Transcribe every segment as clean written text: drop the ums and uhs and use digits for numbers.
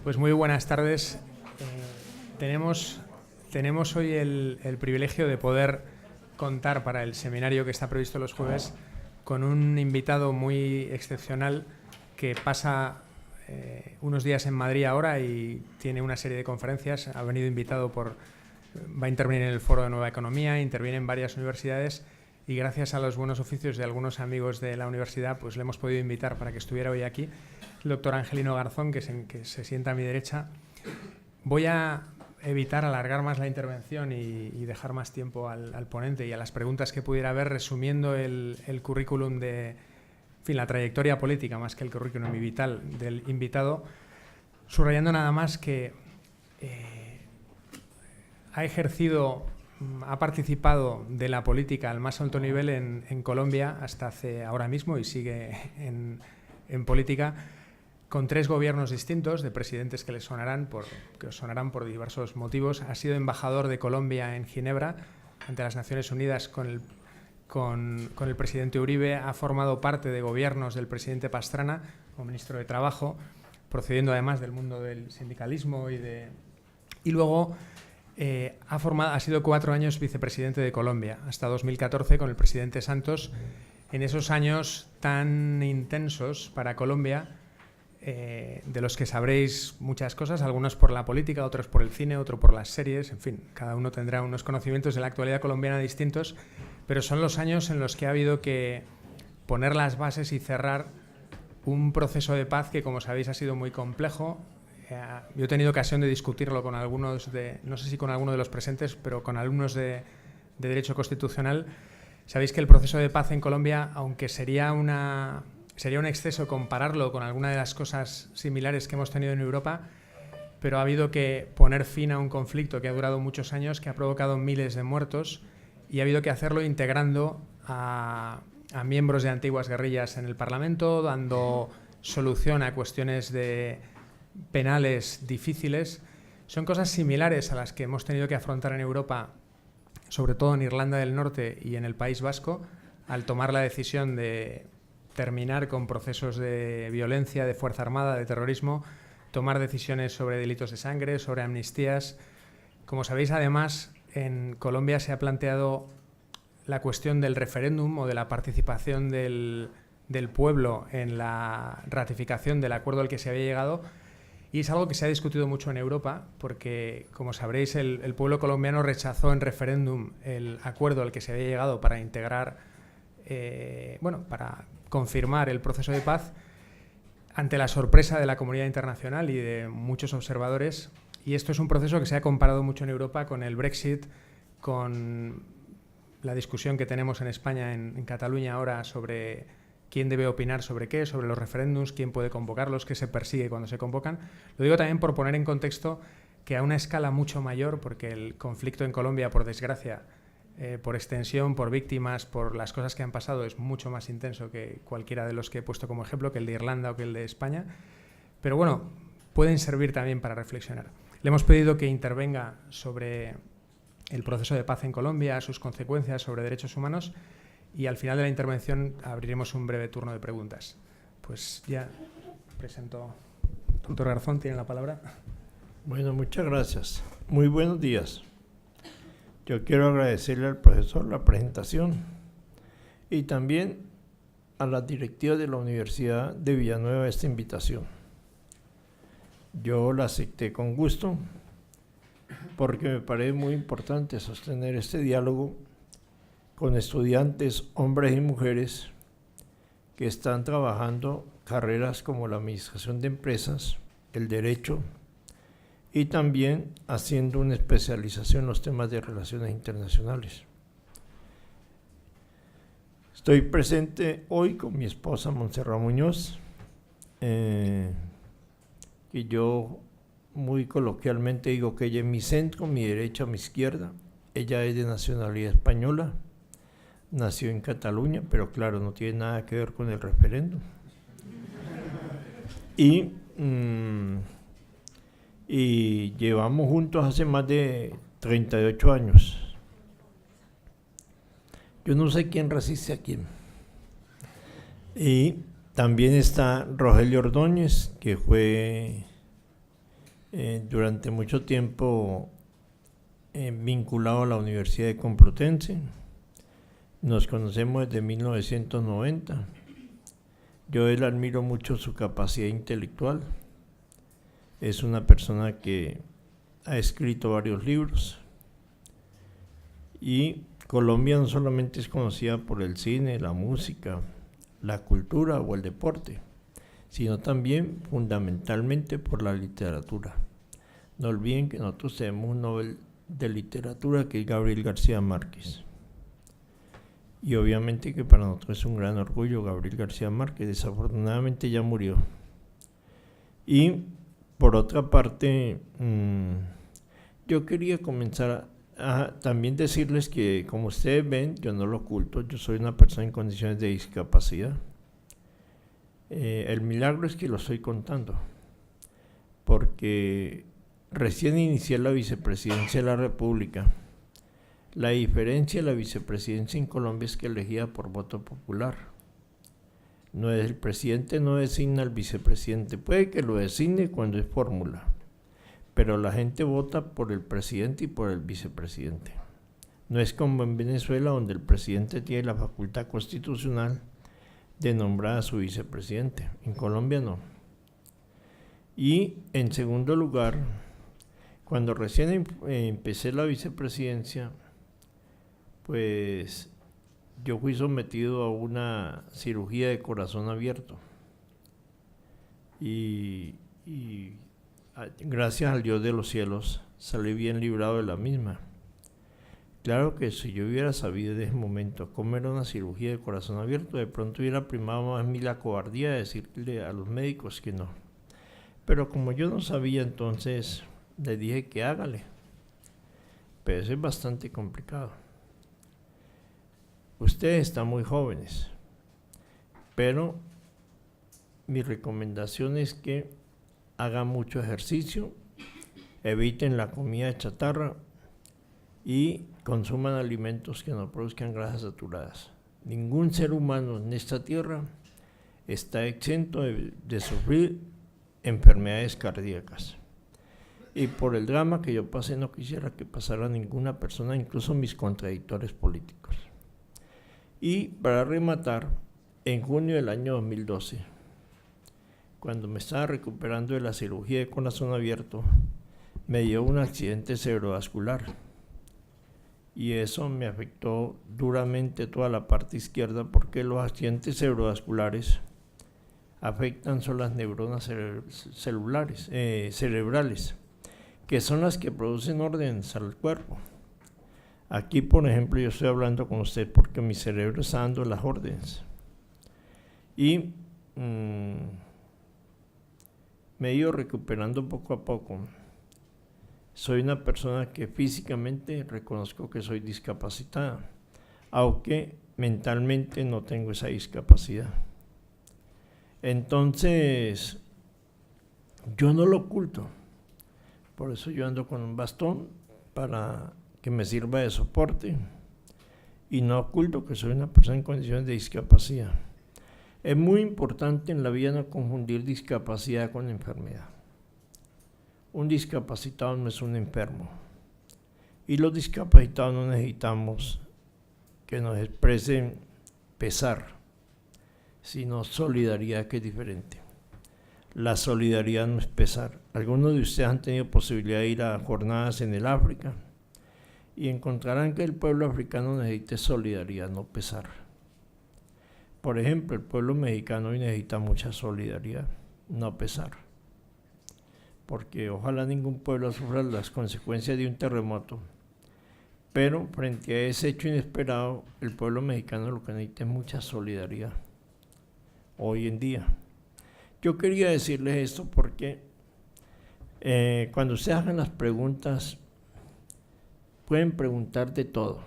Pues muy buenas tardes. Tenemos hoy el privilegio de poder contar para el seminario que está previsto los jueves con un invitado muy excepcional que pasa unos días en Madrid ahora y tiene una serie de conferencias. Ha venido invitado va a intervenir en el Foro de Nueva Economía, interviene en varias universidades y gracias a los buenos oficios de algunos amigos de la universidad pues le hemos podido invitar para que estuviera hoy aquí. El doctor Angelino Garzón, que se sienta a mi derecha. Voy a evitar alargar más la intervención y dejar más tiempo al ponente y a las preguntas que pudiera haber, resumiendo el currículum la trayectoria política más que el currículum vital del invitado, subrayando nada más que ha participado de la política al más alto nivel en Colombia hasta hace ahora mismo y sigue en política con 3 gobiernos distintos de presidentes que os sonarán por diversos motivos. Ha sido embajador de Colombia en Ginebra ante las Naciones Unidas con el presidente Uribe. Ha formado parte de gobiernos del presidente Pastrana como ministro de Trabajo, procediendo además del mundo del sindicalismo y luego ha sido 4 años vicepresidente de Colombia, hasta 2014 con el presidente Santos. En esos años tan intensos para Colombia, de los que sabréis muchas cosas, algunos por la política, otros por el cine, otro por las series, en fin, cada uno tendrá unos conocimientos de la actualidad colombiana distintos, pero son los años en los que ha habido que poner las bases y cerrar un proceso de paz que, como sabéis, ha sido muy complejo. Yo he tenido ocasión de discutirlo con algunos no sé si con alguno de los presentes, pero con alumnos de Derecho Constitucional. Sabéis que el proceso de paz en Colombia, aunque sería un exceso compararlo con alguna de las cosas similares que hemos tenido en Europa, pero ha habido que poner fin a un conflicto que ha durado muchos años, que ha provocado miles de muertos, y ha habido que hacerlo integrando a miembros de antiguas guerrillas en el Parlamento, dando solución a cuestiones penales difíciles. Son cosas similares a las que hemos tenido que afrontar en Europa, sobre todo en Irlanda del Norte y en el País Vasco, al tomar la decisión de terminar con procesos de violencia, de fuerza armada, de terrorismo, tomar decisiones sobre delitos de sangre, sobre amnistías. Como sabéis, además, en Colombia se ha planteado la cuestión del referéndum o de la participación del pueblo en la ratificación del acuerdo al que se había llegado, y es algo que se ha discutido mucho en Europa porque, como sabréis, el pueblo colombiano rechazó en referéndum el acuerdo al que se había llegado para integrar, para confirmar el proceso de paz, ante la sorpresa de la comunidad internacional y de muchos observadores. Y esto es un proceso que se ha comparado mucho en Europa con el Brexit, con la discusión que tenemos en España, en Cataluña ahora, sobre quién debe opinar sobre qué, sobre los referéndums, quién puede convocarlos, qué se persigue cuando se convocan. Lo digo también por poner en contexto que a una escala mucho mayor, porque el conflicto en Colombia, por desgracia, por extensión, por víctimas, por las cosas que han pasado, es mucho más intenso que cualquiera de los que he puesto como ejemplo, que el de Irlanda o que el de España. Pero bueno, pueden servir también para reflexionar. Le hemos pedido que intervenga sobre el proceso de paz en Colombia, sus consecuencias sobre derechos humanos, y al final de la intervención abriremos un breve turno de preguntas. Pues ya presento. Doctor Garzón, tiene la palabra. Bueno, muchas gracias. Muy buenos días. Yo quiero agradecerle al profesor la presentación y también a la directiva de la Universidad de Villanueva esta invitación. Yo la acepté con gusto porque me parece muy importante sostener este diálogo con estudiantes, hombres y mujeres, que están trabajando carreras como la administración de empresas, el derecho, y también haciendo una especialización en los temas de relaciones internacionales. Estoy presente hoy con mi esposa Montserrat Muñoz, y yo muy coloquialmente digo que ella es mi centro, mi derecha, mi izquierda. Ella es de nacionalidad española, nació en Cataluña, pero claro, no tiene nada que ver con el referéndum. Y llevamos juntos hace más de 38 años. Yo no sé quién resiste a quién. Y también está Rogelio Ordóñez, que fue durante mucho tiempo vinculado a la Universidad de Complutense. Nos conocemos desde 1990. Yo él admiro mucho su capacidad intelectual. Es una persona que ha escrito varios libros. Y Colombia no solamente es conocida por el cine, la música, la cultura o el deporte, sino también fundamentalmente por la literatura. No olviden que nosotros tenemos un Nobel de Literatura que es Gabriel García Márquez. Y obviamente que para nosotros es un gran orgullo Gabriel García Márquez. Desafortunadamente ya murió. Y por otra parte, yo quería comenzar a también decirles que, como ustedes ven, yo no lo oculto, yo soy una persona en condiciones de discapacidad. El milagro es que lo estoy contando, porque recién inicié la vicepresidencia de la República. La diferencia de la vicepresidencia en Colombia es que es elegida por voto popular. No es, el presidente no designa al vicepresidente, puede que lo designe cuando es fórmula, pero la gente vota por el presidente y por el vicepresidente. No es como en Venezuela, donde el presidente tiene la facultad constitucional de nombrar a su vicepresidente. En Colombia no. Y en segundo lugar, cuando recién empecé la vicepresidencia, pues yo fui sometido a una cirugía de corazón abierto. Y gracias al Dios de los cielos, salí bien librado de la misma. Claro que si yo hubiera sabido en ese momento cómo era una cirugía de corazón abierto, de pronto hubiera primado más en mí la cobardía de decirle a los médicos que no. Pero como yo no sabía, entonces les dije que hágale. Pero eso es bastante complicado. Ustedes están muy jóvenes, pero mi recomendación es que hagan mucho ejercicio, eviten la comida chatarra y consuman alimentos que no produzcan grasas saturadas. Ningún ser humano en esta tierra está exento de sufrir enfermedades cardíacas. Y por el drama que yo pasé, no quisiera que pasara ninguna persona, incluso mis contradictores políticos. Y para rematar, en junio del año 2012, cuando me estaba recuperando de la cirugía de corazón abierto, me dio un accidente cerebrovascular. Y eso me afectó duramente toda la parte izquierda, porque los accidentes cerebrovasculares afectan son las neuronas cerebrales, que son las que producen órdenes al cuerpo. Aquí, por ejemplo, yo estoy hablando con usted porque mi cerebro está dando las órdenes. Y me he ido recuperando poco a poco. Soy una persona que físicamente reconozco que soy discapacitada, aunque mentalmente no tengo esa discapacidad. Entonces, yo no lo oculto. Por eso yo ando con un bastón para que me sirva de soporte, y no oculto que soy una persona en condiciones de discapacidad. Es muy importante en la vida no confundir discapacidad con enfermedad. Un discapacitado no es un enfermo, y los discapacitados no necesitamos que nos expresen pesar, sino solidaridad, que es diferente. La solidaridad no es pesar. Algunos de ustedes han tenido posibilidad de ir a jornadas en el África y encontrarán que el pueblo africano necesita solidaridad, no pesar. Por ejemplo, el pueblo mexicano hoy necesita mucha solidaridad, no pesar. Porque ojalá ningún pueblo sufra las consecuencias de un terremoto. Pero frente a ese hecho inesperado, el pueblo mexicano lo que necesita es mucha solidaridad hoy en día. Yo quería decirles esto porque cuando ustedes hagan las preguntas, pueden preguntar de todo.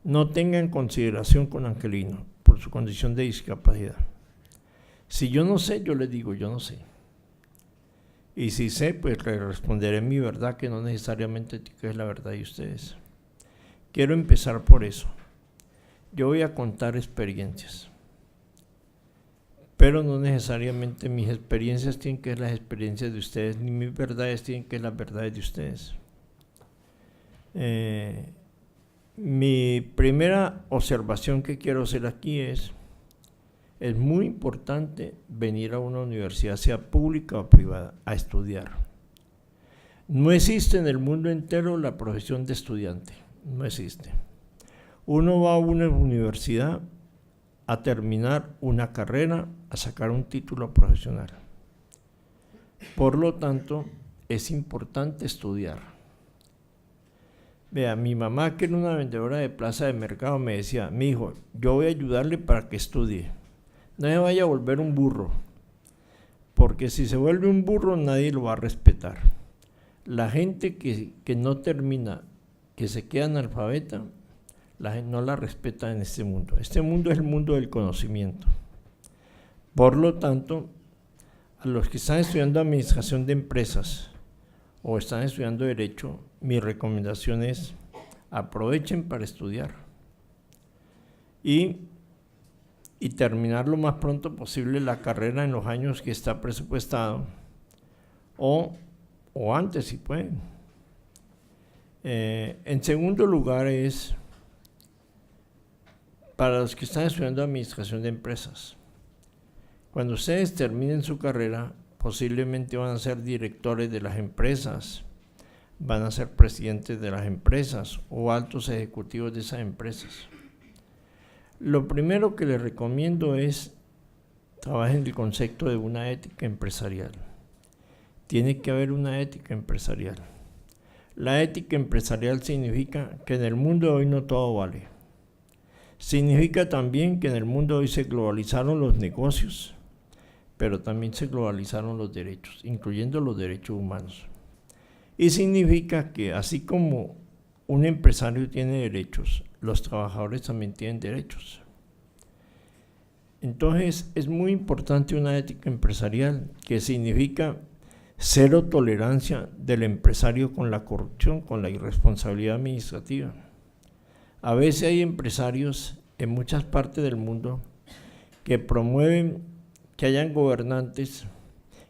No tengan consideración con Angelino por su condición de discapacidad. Si yo no sé, yo les digo, yo no sé. Y si sé, pues le responderé mi verdad, que no necesariamente es la verdad de ustedes. Quiero empezar por eso. Yo voy a contar experiencias. pero no necesariamente mis experiencias tienen que ser las experiencias de ustedes, ni mis verdades tienen que ser las verdades de ustedes. Mi primera observación que quiero hacer aquí es muy importante venir a una universidad, sea pública o privada, a estudiar. No existe en el mundo entero la profesión de estudiante, no existe. Uno va a una universidad a terminar una carrera, a sacar un título profesional. Por lo tanto, es importante estudiar. Vea, mi mamá, que era una vendedora de plaza de mercado, me decía: mi hijo, yo voy a ayudarle para que estudie. No se vaya a volver un burro, porque si se vuelve un burro nadie lo va a respetar. La gente que no termina, que se queda analfabeta, la gente no la respeta en este mundo. Este mundo es el mundo del conocimiento. Por lo tanto, a los que están estudiando administración de empresas o están estudiando derecho, mi recomendación es: aprovechen para estudiar y terminar lo más pronto posible la carrera en los años que está presupuestado, o antes si pueden. En segundo lugar es para los que están estudiando administración de empresas. Cuando ustedes terminen su carrera, posiblemente van a ser directores de las empresas, van a ser presidentes de las empresas o altos ejecutivos de esas empresas. Lo primero que les recomiendo es trabajen el concepto de una ética empresarial. Tiene que haber una ética empresarial. La ética empresarial significa que en el mundo de hoy no todo vale. Significa también que en el mundo de hoy se globalizaron los negocios, pero también se globalizaron los derechos, incluyendo los derechos humanos. Y significa que así como un empresario tiene derechos, los trabajadores también tienen derechos. Entonces es muy importante una ética empresarial, que significa cero tolerancia del empresario con la corrupción, con la irresponsabilidad administrativa. A veces hay empresarios en muchas partes del mundo que promueven que hayan gobernantes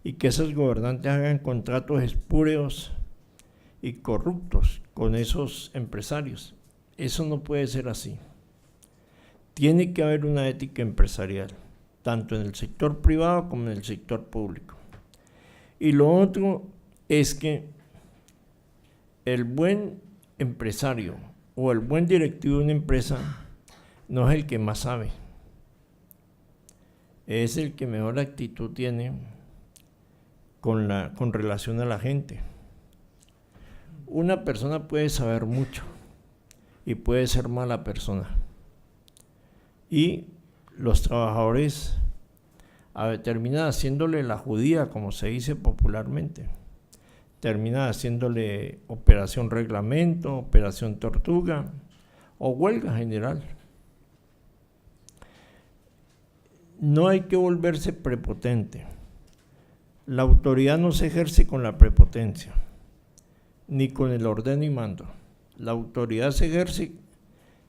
y que esos gobernantes hagan contratos espurios y corruptos con esos empresarios. Eso no puede ser así. Tiene que haber una ética empresarial, tanto en el sector privado como en el sector público. Y lo otro es que el buen empresario o el buen directivo de una empresa no es el que más sabe, es el que mejor actitud tiene con relación a la gente. Una persona puede saber mucho y puede ser mala persona, y los trabajadores terminan haciéndole la judía, como se dice popularmente. Termina haciéndole operación reglamento, operación tortuga o huelga general. No hay que volverse prepotente. La autoridad no se ejerce con la prepotencia, ni con el ordeno y mando. La autoridad se ejerce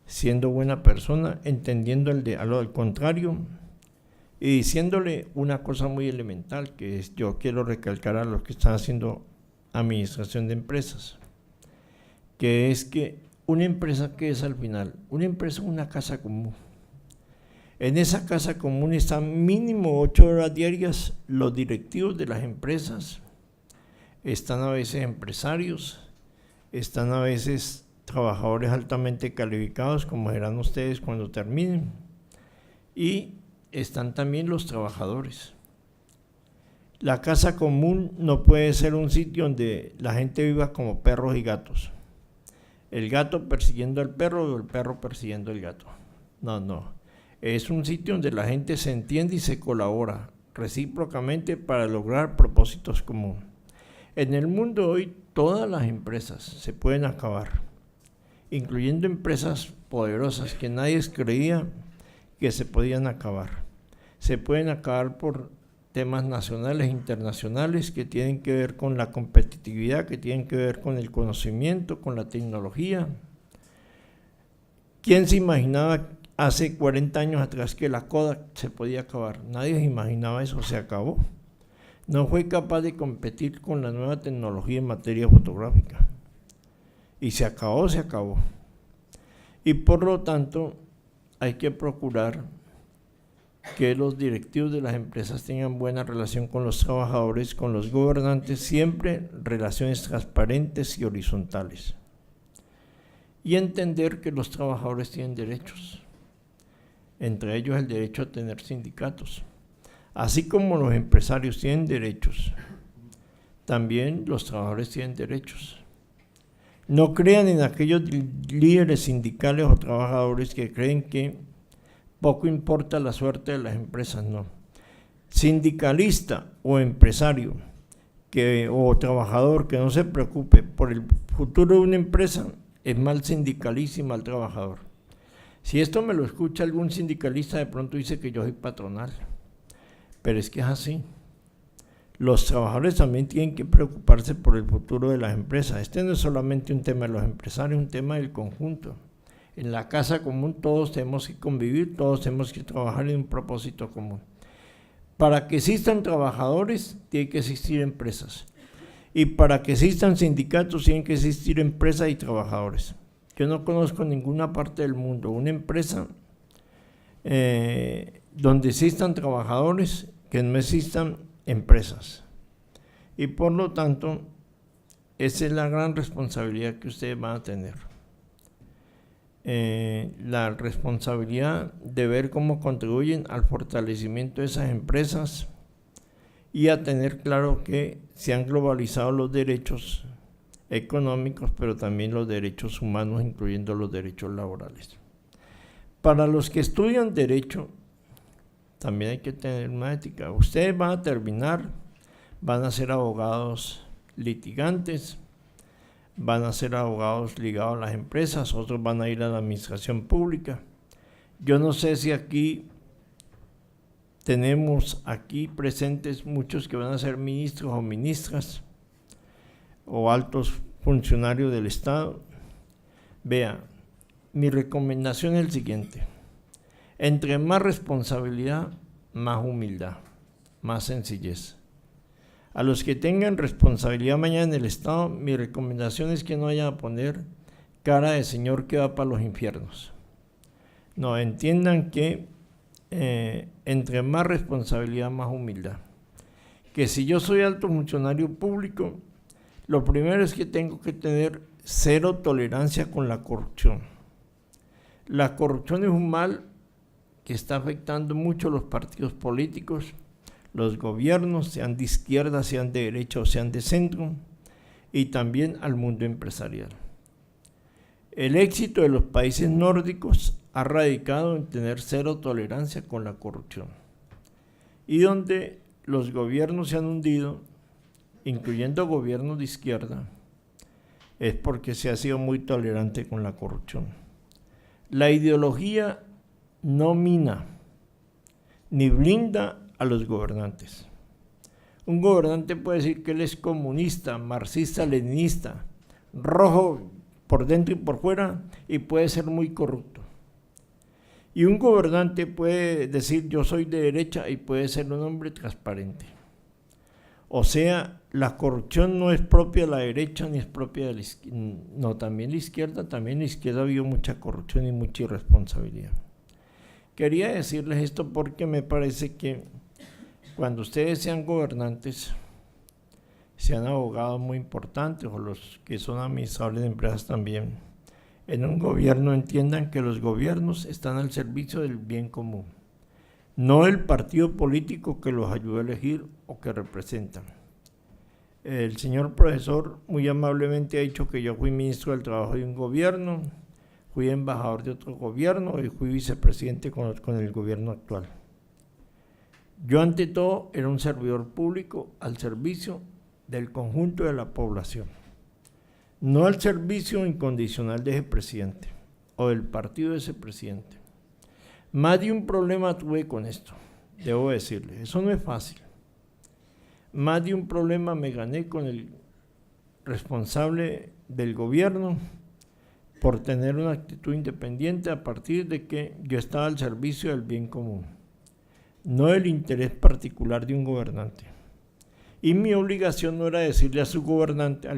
siendo buena persona, entendiendo al contrario y diciéndole una cosa muy elemental, que es, yo quiero recalcar a los que están haciendo administración de empresas, que es que una empresa, ¿qué es al final? Una empresa es una casa común. En esa casa común están mínimo 8 horas diarias los directivos de las empresas, están a veces empresarios, están a veces trabajadores altamente calificados, como serán ustedes cuando terminen, y están también los trabajadores. La casa común no puede ser un sitio donde la gente viva como perros y gatos. El gato persiguiendo al perro o el perro persiguiendo al gato. No. Es un sitio donde la gente se entiende y se colabora recíprocamente para lograr propósitos comunes. En el mundo hoy todas las empresas se pueden acabar, incluyendo empresas poderosas que nadie creía que se podían acabar. Se pueden acabar por temas nacionales e internacionales que tienen que ver con la competitividad, que tienen que ver con el conocimiento, con la tecnología. ¿Quién se imaginaba hace 40 años atrás que la Kodak se podía acabar. Nadie se imaginaba eso, se acabó. No fue capaz de competir con la nueva tecnología en materia fotográfica. Y se acabó, se acabó. Y por lo tanto, hay que procurar que los directivos de las empresas tengan buena relación con los trabajadores, con los gobernantes, siempre relaciones transparentes y horizontales. Y entender que los trabajadores tienen derechos, entre ellos el derecho a tener sindicatos. Así como los empresarios tienen derechos, también los trabajadores tienen derechos. No crean en aquellos líderes sindicales o trabajadores que creen que poco importa la suerte de las empresas, no. Sindicalista o empresario o trabajador que no se preocupe por el futuro de una empresa es mal sindicalista y mal trabajador. Si esto me lo escucha algún sindicalista, de pronto dice que yo soy patronal, pero es que es así. Los trabajadores también tienen que preocuparse por el futuro de las empresas. Este no es solamente un tema de los empresarios, es un tema del conjunto. En la casa común todos tenemos que convivir, todos tenemos que trabajar en un propósito común. Para que existan trabajadores, tienen que existir empresas. Y para que existan sindicatos, tienen que existir empresas y trabajadores. Yo no conozco ninguna parte del mundo una empresa donde existan trabajadores que no existan empresas. Y por lo tanto, esa es la gran responsabilidad que ustedes van a tener. La responsabilidad de ver cómo contribuyen al fortalecimiento de esas empresas y a tener claro que se han globalizado los derechos económicos, pero también los derechos humanos, incluyendo los derechos laborales. Para los que estudian derecho, también hay que tener una ética. Ustedes van a terminar, van a ser abogados litigantes, van a ser abogados ligados a las empresas, otros van a ir a la administración pública. Yo no sé si tenemos aquí presentes muchos que van a ser ministros o ministras o altos funcionarios del Estado. Vea, mi recomendación es el siguiente: entre más responsabilidad, más humildad, más sencillez. A los que tengan responsabilidad mañana en el Estado, mi recomendación es que no vayan a poner cara de señor que va para los infiernos. No, entiendan que entre más responsabilidad, más humildad. Que si yo soy alto funcionario público, lo primero es que tengo que tener cero tolerancia con la corrupción. La corrupción es un mal que está afectando mucho a los partidos políticos, los gobiernos, sean de izquierda, sean de derecha o sean de centro, y también al mundo empresarial. El éxito de los países nórdicos ha radicado en tener cero tolerancia con la corrupción. Y donde los gobiernos se han hundido, incluyendo gobiernos de izquierda, es porque se ha sido muy tolerante con la corrupción. La ideología no mina ni blinda a los gobernantes. Un gobernante puede decir que él es comunista, marxista, leninista, rojo por dentro y por fuera, y puede ser muy corrupto. Y un gobernante puede decir yo soy de derecha y puede ser un hombre transparente. O sea, la corrupción no es propia de la derecha ni es propia de la izquierda. No, también la izquierda vio mucha corrupción y mucha irresponsabilidad. Quería decirles esto porque me parece que cuando ustedes sean gobernantes, sean abogados muy importantes o los que son administradores de empresas también, en un gobierno entiendan que los gobiernos están al servicio del bien común, no el partido político que los ayudó a elegir o que representan. El señor profesor muy amablemente ha dicho que yo fui ministro del Trabajo de un gobierno, fui embajador de otro gobierno y fui vicepresidente con el gobierno actual. Yo ante todo era un servidor público al servicio del conjunto de la población, no al servicio incondicional de ese presidente o del partido de ese presidente. Más de un problema tuve con esto, debo decirle, eso no es fácil. Más de un problema me gané con el responsable del gobierno por tener una actitud independiente a partir de que yo estaba al servicio del bien común, no del interés particular de un gobernante. Y mi obligación no era decirle al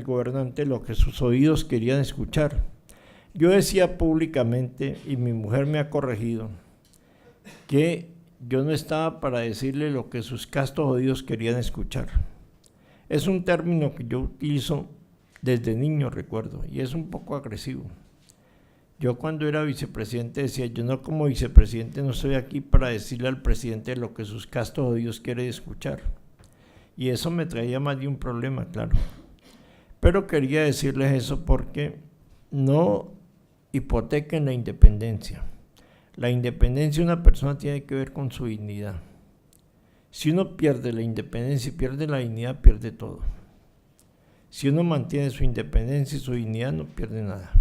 gobernante lo que sus oídos querían escuchar. Yo decía públicamente, y mi mujer me ha corregido, que yo no estaba para decirle lo que sus castos oídos querían escuchar. Es un término que yo utilizo desde niño, recuerdo, y es un poco agresivo. Yo cuando era vicepresidente decía, yo no como vicepresidente no estoy aquí para decirle al presidente lo que sus castos oídos quieren escuchar. Y eso me traía más de un problema, claro. Pero quería decirles eso porque no hipotequen la independencia. La independencia de una persona tiene que ver con su dignidad. Si uno pierde la independencia y pierde la dignidad, pierde todo. Si uno mantiene su independencia y su dignidad, no pierde nada.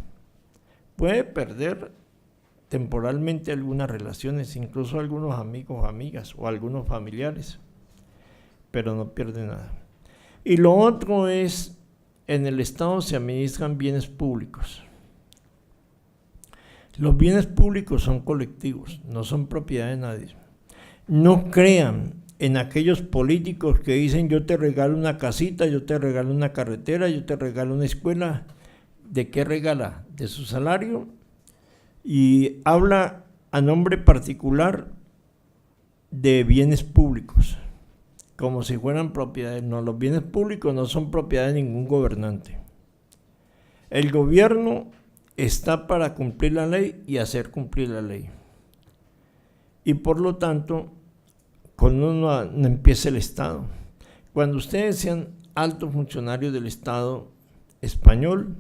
Puede perder temporalmente algunas relaciones, incluso algunos amigos o amigas o algunos familiares, pero no pierde nada. Y lo otro es, en el Estado se administran bienes públicos. Los bienes públicos son colectivos, no son propiedad de nadie. No crean en aquellos políticos que dicen yo te regalo una casita, yo te regalo una carretera, yo te regalo una escuela. ¿De qué regala? De su salario, y habla a nombre particular de bienes públicos, como si fueran propiedades. No, los bienes públicos no son propiedad de ningún gobernante. El gobierno está para cumplir la ley y hacer cumplir la ley. Y por lo tanto, cuando no empieza el Estado, cuando ustedes sean altos funcionarios del Estado español,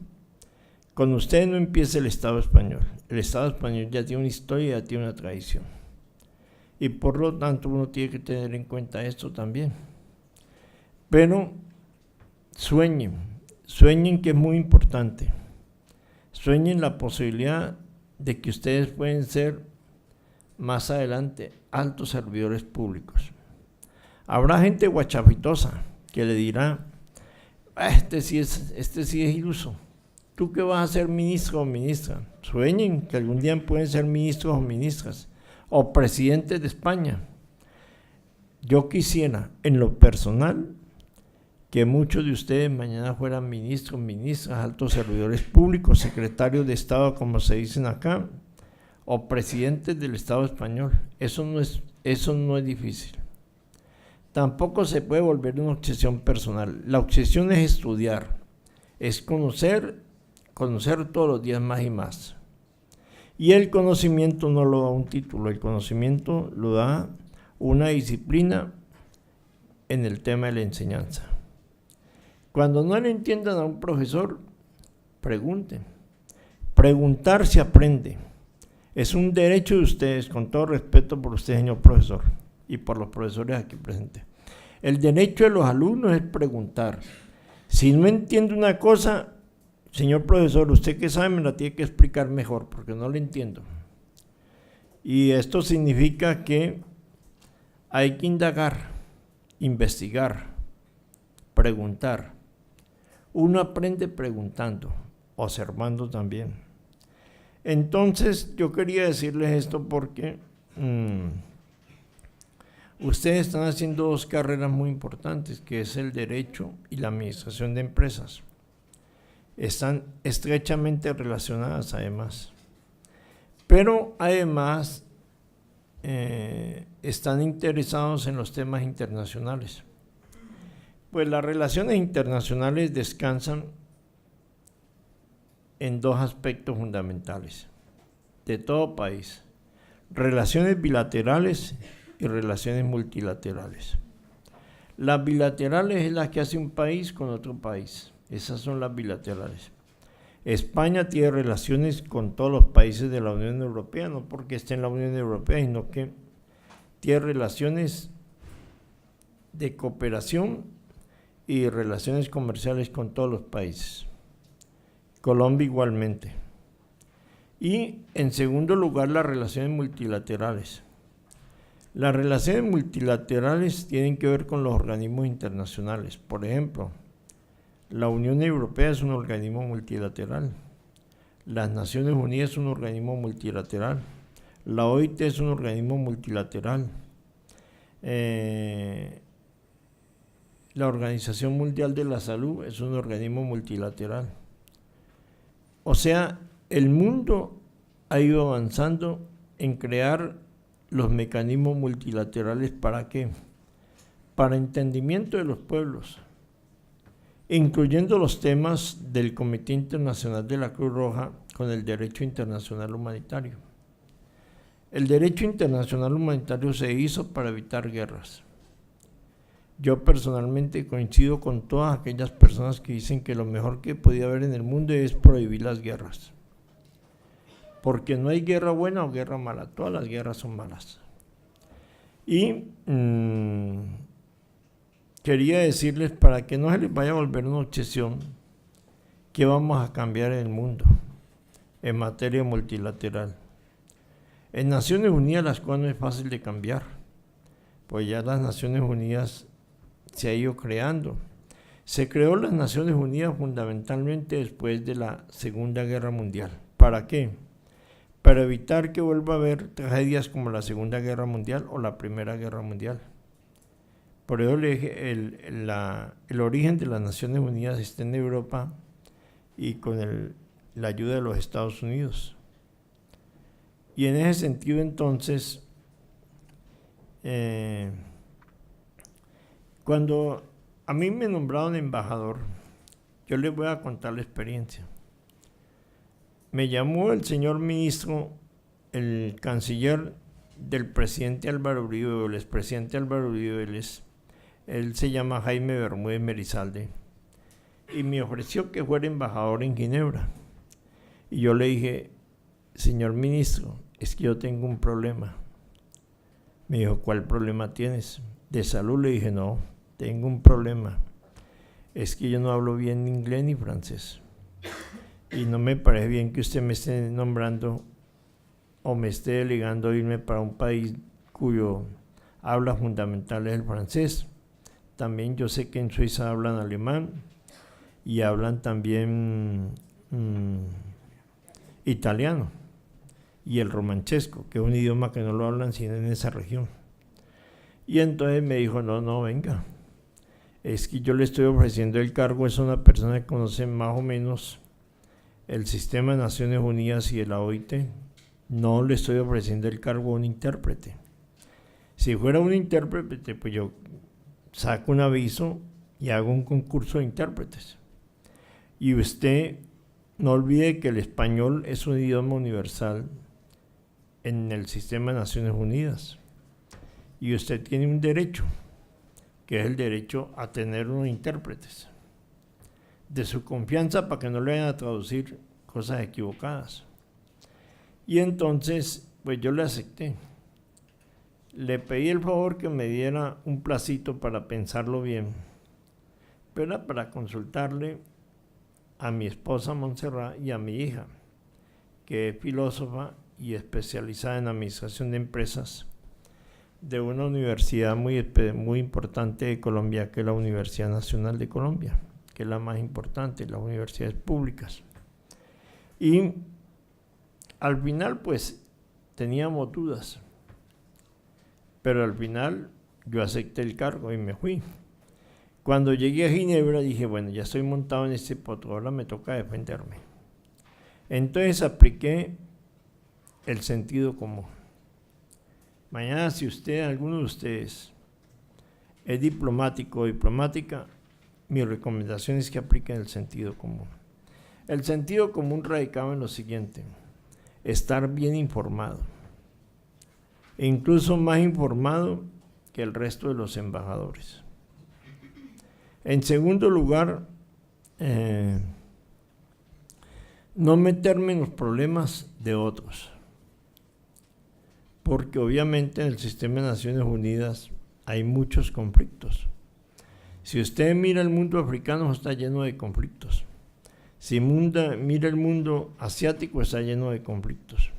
con ustedes no empieza el Estado español. El Estado español ya tiene una historia, ya tiene una tradición. Y por lo tanto uno tiene que tener en cuenta esto también. Pero sueñen que es muy importante. Sueñen la posibilidad de que ustedes pueden ser más adelante altos servidores públicos. Habrá gente guachafitosa que le dirá, este sí es iluso. ¿Tú qué vas a ser ministro o ministra? Sueñen que algún día pueden ser ministros o ministras o presidentes de España. Yo quisiera, en lo personal, que muchos de ustedes mañana fueran ministros, ministras, altos servidores públicos, secretarios de Estado, como se dicen acá, o presidentes del Estado español. Eso no es difícil. Tampoco se puede volver una obsesión personal. La obsesión es estudiar, es conocer todos los días más y más. Y el conocimiento no lo da un título, el conocimiento lo da una disciplina en el tema de la enseñanza. Cuando no le entiendan a un profesor, pregunten. Preguntar se aprende. Es un derecho de ustedes, con todo respeto por usted, señor profesor, y por los profesores aquí presentes. El derecho de los alumnos es preguntar. Si no entiende una cosa, señor profesor, usted que sabe me la tiene que explicar mejor, porque no le entiendo. Y esto significa que hay que indagar, investigar, preguntar. Uno aprende preguntando, observando también. Entonces, yo quería decirles esto porque ustedes están haciendo dos carreras muy importantes, que es el derecho y la administración de empresas. Están estrechamente relacionadas además. Pero además están interesados en los temas internacionales. Pues las relaciones internacionales descansan en dos aspectos fundamentales de todo país: relaciones bilaterales y relaciones multilaterales. Las bilaterales es las que hace un país con otro país. Esas son las bilaterales. España tiene relaciones con todos los países de la Unión Europea, no porque esté en la Unión Europea, sino que tiene relaciones de cooperación y relaciones comerciales con todos los países. Colombia igualmente. Y en segundo lugar, las relaciones multilaterales. Las relaciones multilaterales tienen que ver con los organismos internacionales. Por ejemplo, la Unión Europea es un organismo multilateral. Las Naciones Unidas es un organismo multilateral. La OIT es un organismo multilateral. La Organización Mundial de la Salud es un organismo multilateral. O sea, el mundo ha ido avanzando en crear los mecanismos multilaterales. ¿Para qué? Para entendimiento de los pueblos, incluyendo los temas del Comité Internacional de la Cruz Roja con el derecho internacional humanitario. El derecho internacional humanitario se hizo para evitar guerras. Yo personalmente coincido con todas aquellas personas que dicen que lo mejor que podía haber en el mundo es prohibir las guerras. Porque no hay guerra buena o guerra mala, todas las guerras son malas. Y quería decirles, para que no se les vaya a volver una obsesión, que vamos a cambiar en el mundo en materia multilateral. En Naciones Unidas las cosas no es fácil de cambiar, pues ya las Naciones Unidas se ha ido creando. Se creó las Naciones Unidas fundamentalmente después de la Segunda Guerra Mundial. ¿Para qué? Para evitar que vuelva a haber tragedias como la Segunda Guerra Mundial o la Primera Guerra Mundial. Por eso el origen de las Naciones Unidas está en Europa y con la ayuda de los Estados Unidos. Y en ese sentido, entonces, cuando a mí me nombraron embajador, yo les voy a contar la experiencia. Me llamó el señor ministro, el canciller del presidente Álvaro Uribe, el expresidente Álvaro Uribe Vélez. Él se llama Jaime Bermúdez Merizalde, y me ofreció que fuera embajador en Ginebra. Y yo le dije, señor ministro, es que yo tengo un problema. Me dijo, ¿cuál problema tienes? ¿De salud? Le dije, no, tengo un problema. Es que yo no hablo bien inglés ni francés. Y no me parece bien que usted me esté nombrando o me esté delegando a irme para un país cuyo habla fundamental es el francés. También yo sé que en Suiza hablan alemán y hablan también italiano y el romanchesco, que es un idioma que no lo hablan sino en esa región. Y entonces me dijo, no, venga, es que yo le estoy ofreciendo el cargo, es una persona que conoce más o menos el sistema de Naciones Unidas y de la OIT, no le estoy ofreciendo el cargo a un intérprete. Si fuera un intérprete, pues yo saco un aviso y hago un concurso de intérpretes. Y usted no olvide que el español es un idioma universal en el sistema de Naciones Unidas. Y usted tiene un derecho, que es el derecho a tener unos intérpretes de su confianza para que no le vayan a traducir cosas equivocadas. Y entonces, pues yo le acepté. Le pedí el favor que me diera un placito para pensarlo bien, pero era para consultarle a mi esposa Montserrat y a mi hija, que es filósofa y especializada en administración de empresas de una universidad muy importante de Colombia, que es la Universidad Nacional de Colombia, que es la más importante de las universidades públicas. Y al final, pues, teníamos dudas, pero al final yo acepté el cargo y me fui. Cuando llegué a Ginebra dije, bueno, ya estoy montado en este potro, ahora me toca defenderme. Entonces apliqué el sentido común. Mañana, si alguno de ustedes es diplomático o diplomática, mi recomendación es que apliquen el sentido común. El sentido común radicaba en lo siguiente: estar bien informado, e incluso más informado que el resto de los embajadores. En segundo lugar, no meterme en los problemas de otros, porque obviamente en el sistema de Naciones Unidas hay muchos conflictos. Si usted mira el mundo africano, está lleno de conflictos. Si mira el mundo asiático, está lleno de conflictos.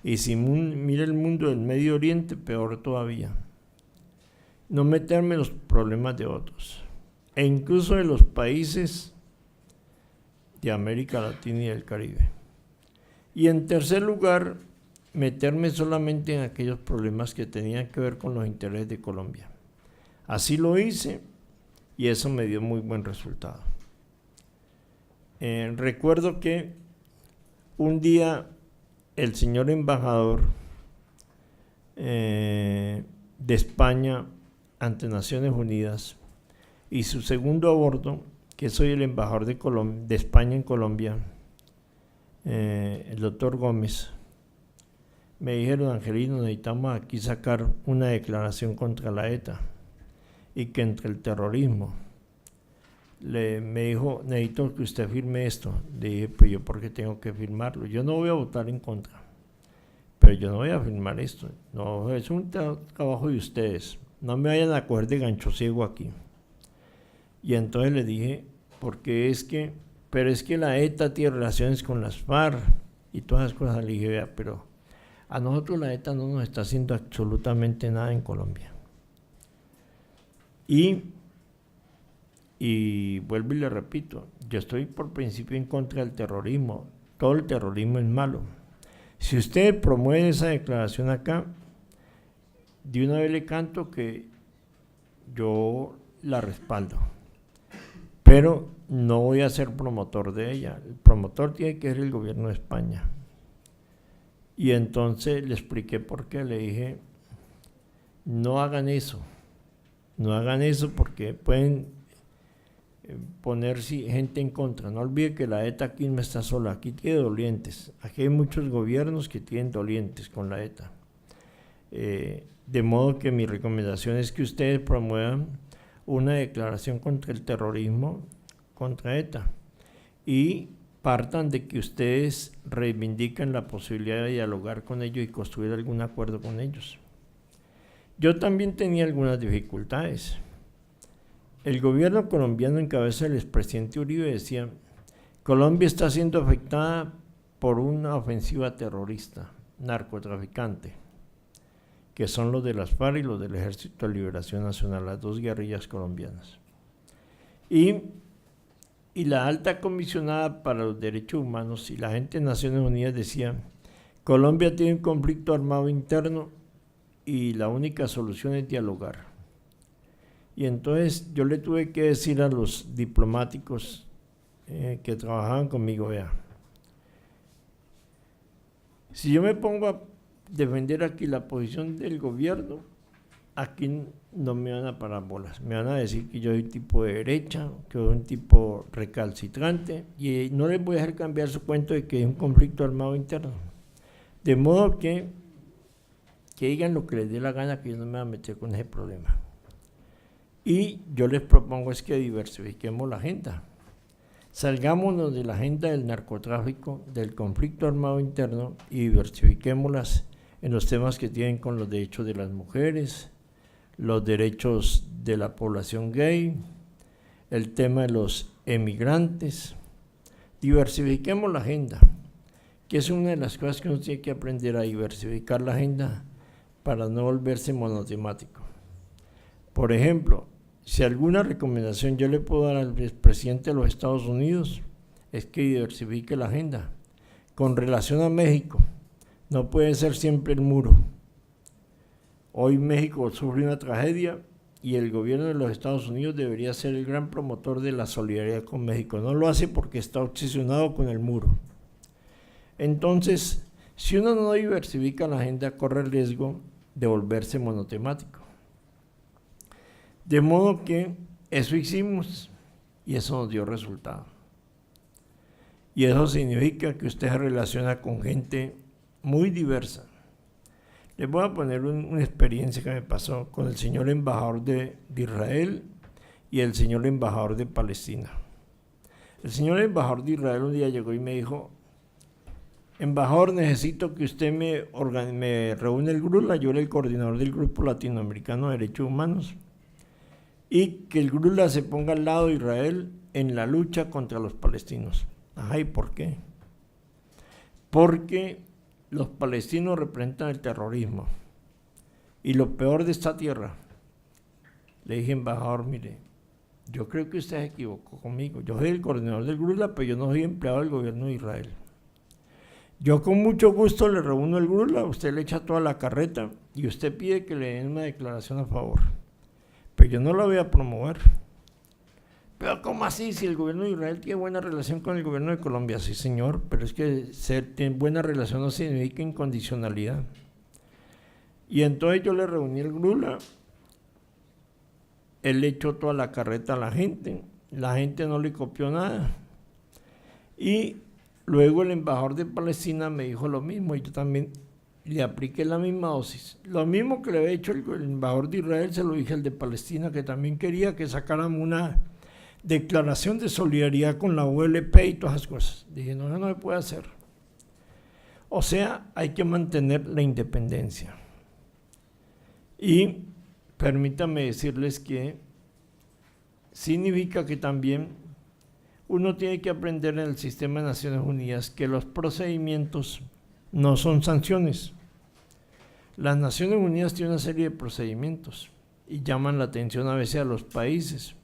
Y si mira el mundo del Medio Oriente, peor todavía. No meterme en los problemas de otros, e incluso de los países de América Latina y del Caribe. Y en tercer lugar, meterme solamente en aquellos problemas que tenían que ver con los intereses de Colombia. Así lo hice y eso me dio muy buen resultado. Recuerdo que un día el señor embajador de España ante Naciones Unidas y su segundo a bordo, que soy el embajador de España en Colombia, el doctor Gómez, me dijeron: Angelino, necesitamos aquí sacar una declaración contra la ETA y que entre el terrorismo. Me dijo: necesito que usted firme esto. Le dije: pues yo, ¿por qué tengo que firmarlo? Yo no voy a votar en contra, pero yo no voy a firmar esto. No, es un trabajo de ustedes. No me vayan a coger de gancho ciego aquí. Y entonces le dije: pero es que la ETA tiene relaciones con las FARC y todas esas cosas. Le dije: vea, pero a nosotros la ETA no nos está haciendo absolutamente nada en Colombia. Y vuelvo y le repito, yo estoy por principio en contra del terrorismo. Todo el terrorismo es malo. Si usted promueve esa declaración acá, de una vez le canto que yo la respaldo, pero no voy a ser promotor de ella. El promotor tiene que ser el gobierno de España. Y entonces le expliqué por qué. Le dije: no hagan eso porque pueden poner gente en contra. No olvide que la ETA aquí no está sola, aquí tiene dolientes. Aquí hay muchos gobiernos que tienen dolientes con la ETA. De modo que mi recomendación es que ustedes promuevan una declaración contra el terrorismo, contra ETA, y partan de que ustedes reivindican la posibilidad de dialogar con ellos y construir algún acuerdo con ellos. Yo también tenía algunas dificultades. El gobierno colombiano en cabeza del expresidente Uribe decía: Colombia está siendo afectada por una ofensiva terrorista, narcotraficante, que son los de las FARC y los del Ejército de Liberación Nacional, las dos guerrillas colombianas. Y la alta comisionada para los derechos humanos y la gente de Naciones Unidas decía: Colombia tiene un conflicto armado interno y la única solución es dialogar. Y entonces yo le tuve que decir a los diplomáticos que trabajaban conmigo: vea, si yo me pongo a defender aquí la posición del gobierno, aquí no me van a parar bolas, me van a decir que yo soy tipo de derecha, que soy un tipo recalcitrante, y no les voy a dejar cambiar su cuento de que es un conflicto armado interno. De modo que digan lo que les dé la gana, que yo no me voy a meter con ese problema. Y yo les propongo es que diversifiquemos la agenda. Salgámonos de la agenda del narcotráfico, del conflicto armado interno, y diversifiquémoslas en los temas que tienen con los derechos de las mujeres, los derechos de la población gay, el tema de los emigrantes. Diversifiquemos la agenda, que es una de las cosas que uno tiene que aprender, a diversificar la agenda para no volverse monotemático. Por ejemplo, si alguna recomendación yo le puedo dar al presidente de los Estados Unidos, es que diversifique la agenda. Con relación a México, no puede ser siempre el muro. Hoy México sufre una tragedia y el gobierno de los Estados Unidos debería ser el gran promotor de la solidaridad con México. No lo hace porque está obsesionado con el muro. Entonces, si uno no diversifica la agenda, corre el riesgo de volverse monotemático. De modo que eso hicimos y eso nos dio resultado. Y eso significa que usted se relaciona con gente muy diversa. Les voy a poner una experiencia que me pasó con el señor embajador de Israel y el señor embajador de Palestina. El señor embajador de Israel un día llegó y me dijo: embajador, necesito que usted me reúne el GRULA, yo era el coordinador del Grupo Latinoamericano de Derechos Humanos, y que el GRULA se ponga al lado de Israel en la lucha contra los palestinos. Ajá, ¿y por qué? Porque los palestinos representan el terrorismo y lo peor de esta tierra. Le dije: embajador, mire, yo creo que usted se equivocó conmigo. Yo soy el coordinador del GRULA, pero yo no soy empleado del gobierno de Israel. Yo con mucho gusto le reúno el grula, usted le echa toda la carreta y usted pide que le den una declaración a favor. Pero yo no la voy a promover. Pero ¿cómo así? Si el gobierno de Israel tiene buena relación con el gobierno de Colombia. Sí, señor, pero es que tener buena relación no significa incondicionalidad. Y entonces yo le reuní el grula, él le echó toda la carreta a la gente no le copió nada. Y luego el embajador de Palestina me dijo lo mismo, y yo también le apliqué la misma dosis. Lo mismo que le había hecho el embajador de Israel, se lo dije al de Palestina, que también quería que sacáramos una declaración de solidaridad con la ULP y todas esas cosas. Dije, no, eso no se puede hacer. O sea, hay que mantener la independencia. Y permítanme decirles que significa que también uno tiene que aprender en el sistema de Naciones Unidas que los procedimientos no son sanciones. Las Naciones Unidas tienen una serie de procedimientos y llaman la atención a veces a los países.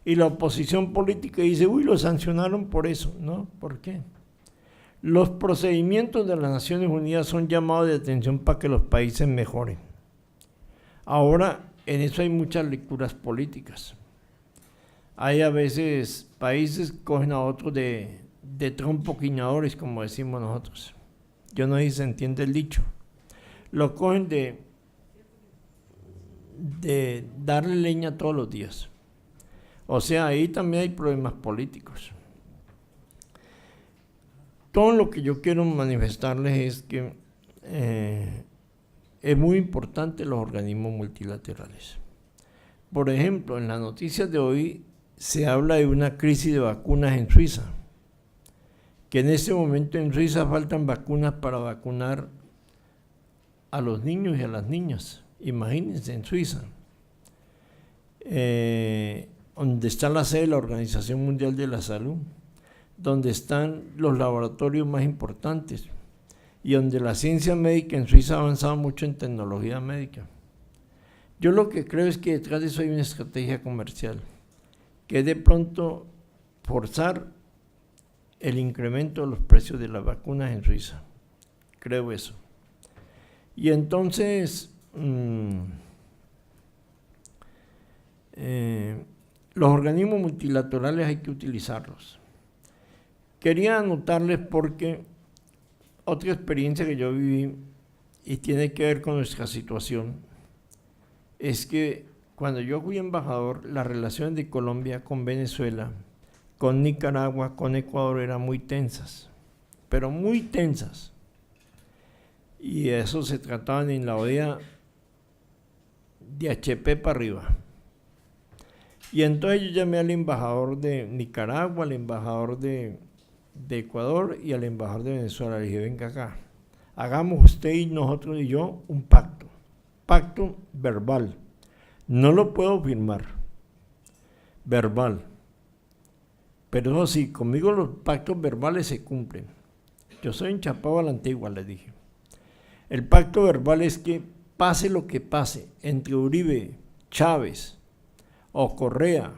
Y la oposición política dice, uy, lo sancionaron por eso. ¿No? ¿Por qué? Los procedimientos de las Naciones Unidas son llamados de atención para que los países mejoren. Ahora, en eso hay muchas lecturas políticas. Hay a veces países que cogen a otros de trompoquiñadores, como decimos nosotros. Yo no sé si se entiende el dicho. Lo cogen de darle leña todos los días. O sea, ahí también hay problemas políticos. Todo lo que yo quiero manifestarles es que es muy importante los organismos multilaterales. Por ejemplo, en las noticias de hoy se habla de una crisis de vacunas en Suiza, que en este momento en Suiza faltan vacunas para vacunar a los niños y a las niñas. Imagínense, en Suiza, donde está la sede de la Organización Mundial de la Salud, donde están los laboratorios más importantes y donde la ciencia médica en Suiza ha avanzado mucho en tecnología médica. Yo lo que creo es que detrás de eso hay una estrategia comercial, que es de pronto forzar el incremento de los precios de las vacunas en Suiza. Creo eso. Y entonces, los organismos multilaterales hay que utilizarlos. Quería anotarles porque otra experiencia que yo viví y tiene que ver con nuestra situación es que cuando yo fui embajador, las relaciones de Colombia con Venezuela, con Nicaragua, con Ecuador eran muy tensas, pero muy tensas. Y eso se trataban en la OEA de HP para arriba. Y entonces yo llamé al embajador de Nicaragua, al embajador de Ecuador y al embajador de Venezuela. Le dije, venga acá, hagamos usted y nosotros y yo un pacto verbal. No lo puedo firmar, verbal. Pero eso sí, conmigo los pactos verbales se cumplen. Yo soy enchapado a la antigua, les dije. El pacto verbal es que pase lo que pase entre Uribe, Chávez, o Correa,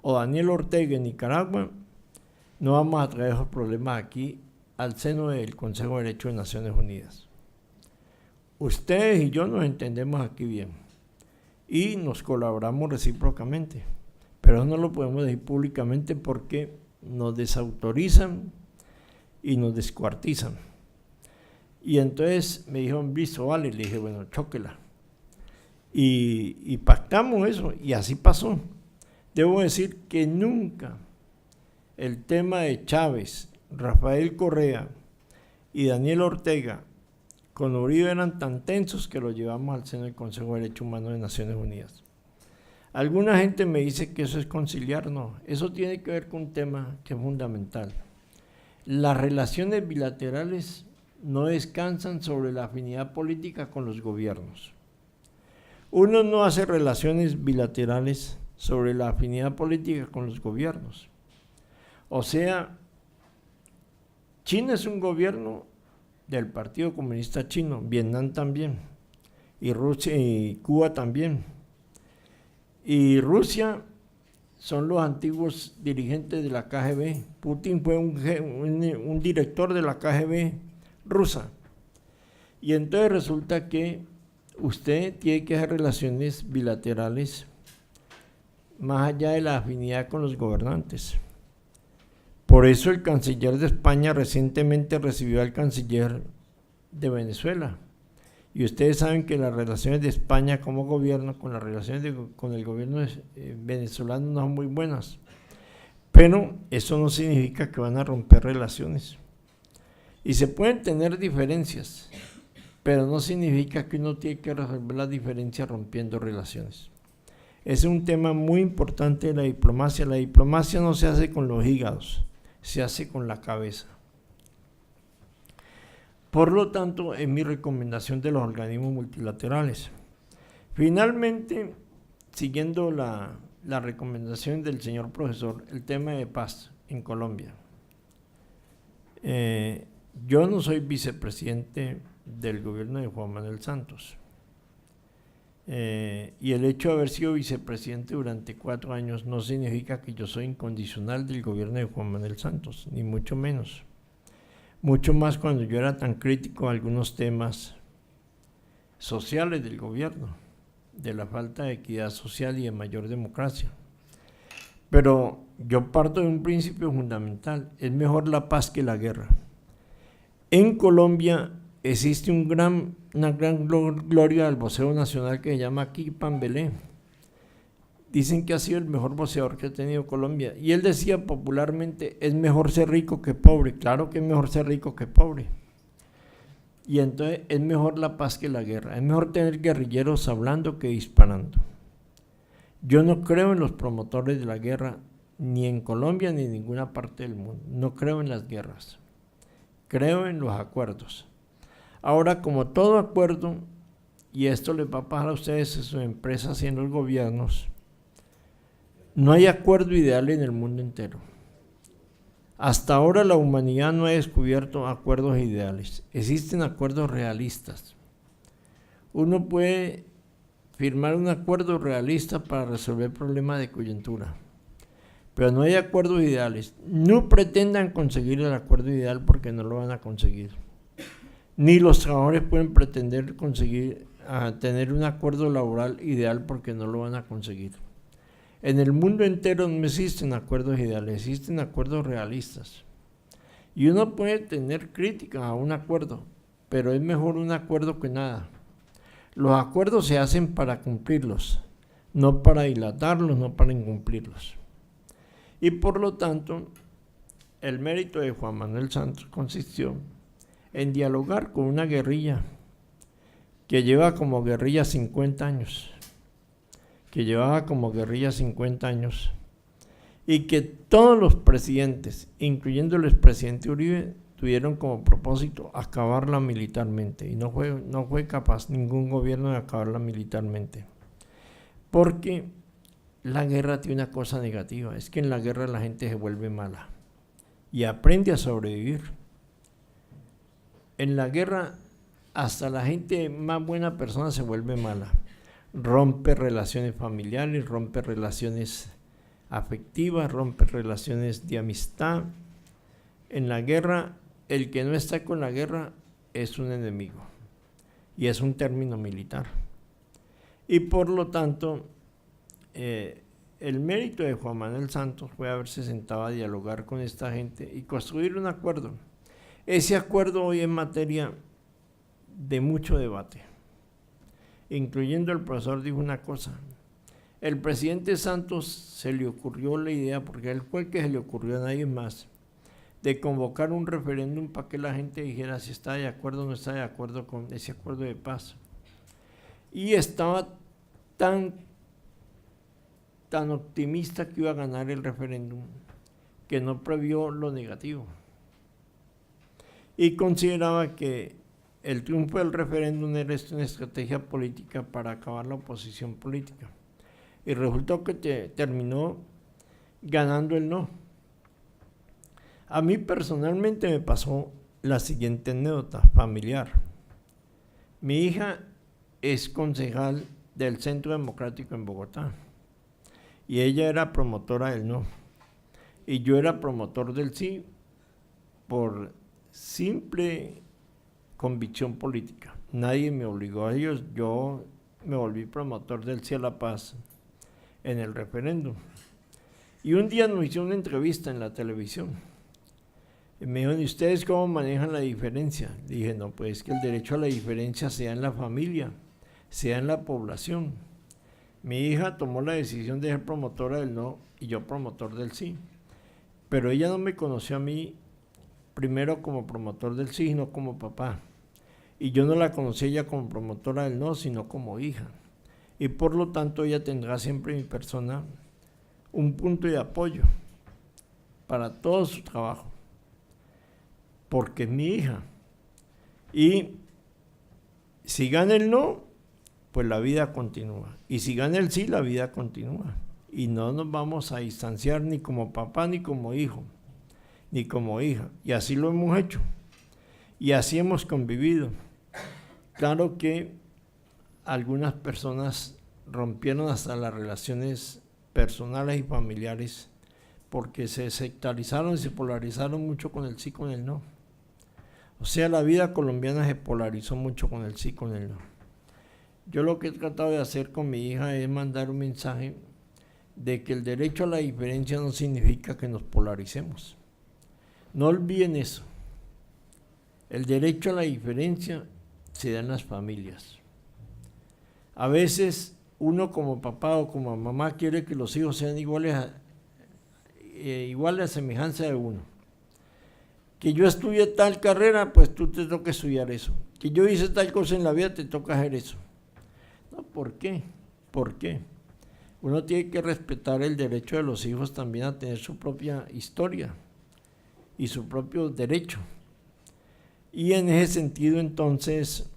o Daniel Ortega en Nicaragua, no vamos a traer esos problemas aquí al seno del Consejo de Derechos de Naciones Unidas. Ustedes y yo nos entendemos aquí bien y nos colaboramos recíprocamente, pero no lo podemos decir públicamente porque nos desautorizan y nos descuartizan. Y entonces me dijo, listo, vale, le dije, bueno, chóquela. Y pactamos eso, y así pasó. Debo decir que nunca el tema de Chávez, Rafael Correa y Daniel Ortega con Uribe eran tan tensos que lo llevamos al seno del Consejo de Derechos Humanos de Naciones Unidas. Alguna gente me dice que eso es conciliar, no, eso tiene que ver con un tema que es fundamental. Las relaciones bilaterales no descansan sobre la afinidad política con los gobiernos. Uno no hace relaciones bilaterales sobre la afinidad política con los gobiernos. O sea, China es un gobierno del Partido Comunista Chino, Vietnam también, y Rusia y Cuba también. Y Rusia son los antiguos dirigentes de la KGB. Putin fue un director de la KGB. rusa. Y entonces resulta que usted tiene que hacer relaciones bilaterales más allá de la afinidad con los gobernantes. Por eso el canciller de España recientemente recibió al canciller de Venezuela. Y ustedes saben que las relaciones de España como gobierno con las relaciones con el gobierno venezolano no son muy buenas. Pero eso no significa que van a romper relaciones. Y se pueden tener diferencias, pero no significa que uno tiene que resolver las diferencias rompiendo relaciones. Es un tema muy importante de la diplomacia. La diplomacia no se hace con los hígados, se hace con la cabeza. Por lo tanto, es mi recomendación de los organismos multilaterales. Finalmente, siguiendo la recomendación del señor profesor, el tema de paz en Colombia. Yo no soy vicepresidente del gobierno de Juan Manuel Santos. Y el hecho de haber sido vicepresidente durante 4 años no significa que yo soy incondicional del gobierno de Juan Manuel Santos, ni mucho menos. Mucho más cuando yo era tan crítico a algunos temas sociales del gobierno, de la falta de equidad social y de mayor democracia. Pero yo parto de un principio fundamental: es mejor la paz que la guerra. En Colombia existe una gran gloria del boxeo nacional que se llama Kiki Pambelé. Dicen que ha sido el mejor boxeador que ha tenido Colombia. Y él decía popularmente: es mejor ser rico que pobre. Claro que es mejor ser rico que pobre. Y entonces es mejor la paz que la guerra. Es mejor tener guerrilleros hablando que disparando. Yo no creo en los promotores de la guerra, ni en Colombia ni en ninguna parte del mundo. No creo en las guerras. Creo en los acuerdos. Ahora, como todo acuerdo, y esto les va a pasar a ustedes en sus empresas y en los gobiernos, no hay acuerdo ideal en el mundo entero. Hasta ahora la humanidad no ha descubierto acuerdos ideales. Existen acuerdos realistas. Uno puede firmar un acuerdo realista para resolver problemas de coyuntura, pero no hay acuerdos ideales. No pretendan conseguir el acuerdo ideal porque no lo van a conseguir. Ni los trabajadores pueden pretender tener un acuerdo laboral ideal porque no lo van a conseguir. En el mundo entero no existen acuerdos ideales, existen acuerdos realistas. Y uno puede tener críticas a un acuerdo, pero es mejor un acuerdo que nada. Los acuerdos se hacen para cumplirlos, no para dilatarlos, no para incumplirlos. Y por lo tanto, el mérito de Juan Manuel Santos consistió en dialogar con una guerrilla que lleva como guerrilla 50 años. Y que todos los presidentes, incluyendo el expresidente Uribe, tuvieron como propósito acabarla militarmente, y no fue capaz ningún gobierno de acabarla militarmente, porque la guerra tiene una cosa negativa: es que en la guerra la gente se vuelve mala y aprende a sobrevivir. En la guerra hasta la gente más buena persona se vuelve mala. Rompe relaciones familiares, rompe relaciones afectivas, rompe relaciones de amistad. En la guerra, el que no está con la guerra es un enemigo, y es un término militar. Y por lo tanto, el mérito de Juan Manuel Santos fue haberse sentado a dialogar con esta gente y construir un acuerdo. Ese acuerdo hoy es materia de mucho debate, incluyendo el profesor dijo una cosa: el presidente Santos se le ocurrió la idea, porque él fue el que se le ocurrió, a nadie más, de convocar un referéndum para que la gente dijera si está de acuerdo o no está de acuerdo con ese acuerdo de paz. Y estaba tan optimista que iba a ganar el referéndum que no previó lo negativo. Y consideraba que el triunfo del referéndum era una estrategia política para acabar la oposición política. Y resultó que terminó ganando el no. A mí personalmente me pasó la siguiente anécdota familiar. Mi hija es concejal del Centro Democrático en Bogotá y ella era promotora del no, y yo era promotor del sí, por simple convicción política. Nadie me obligó a ellos. Yo me volví promotor del Sí a la Paz en el referéndum. Y un día nos hicieron una entrevista en la televisión. Y me dijeron, ¿y ustedes cómo manejan la diferencia? Dije, no, pues que el derecho a la diferencia sea en la familia, sea en la población. Mi hija tomó la decisión de ser promotora del no y yo promotor del sí. Pero ella no me conoció a mí primero como promotor del sí, sino como papá. Y yo no la conocí ella como promotora del no, sino como hija. Y por lo tanto ella tendrá siempre en mi persona un punto de apoyo para todo su trabajo, porque es mi hija. Y si gana el no, pues la vida continúa. Y si gana el sí, la vida continúa. Y no nos vamos a distanciar ni como papá, ni como hijo, ni como hija. Y así lo hemos hecho. Y así hemos convivido. Claro que algunas personas rompieron hasta las relaciones personales y familiares porque se sectarizaron y se polarizaron mucho con el sí, con el no. O sea, la vida colombiana se polarizó mucho con el sí, con el no. Yo lo que he tratado de hacer con mi hija es mandar un mensaje de que el derecho a la diferencia no significa que nos polaricemos. No olviden eso. El derecho a la diferencia se da en las familias. A veces uno como papá o como mamá quiere que los hijos sean iguales a semejanza de uno. Que yo estudié tal carrera, pues tú te toca estudiar eso. Que yo hice tal cosa en la vida, te toca hacer eso. No, ¿por qué? ¿Por qué? Uno tiene que respetar el derecho de los hijos también a tener su propia historia y su propio derecho. Y en ese sentido, entonces,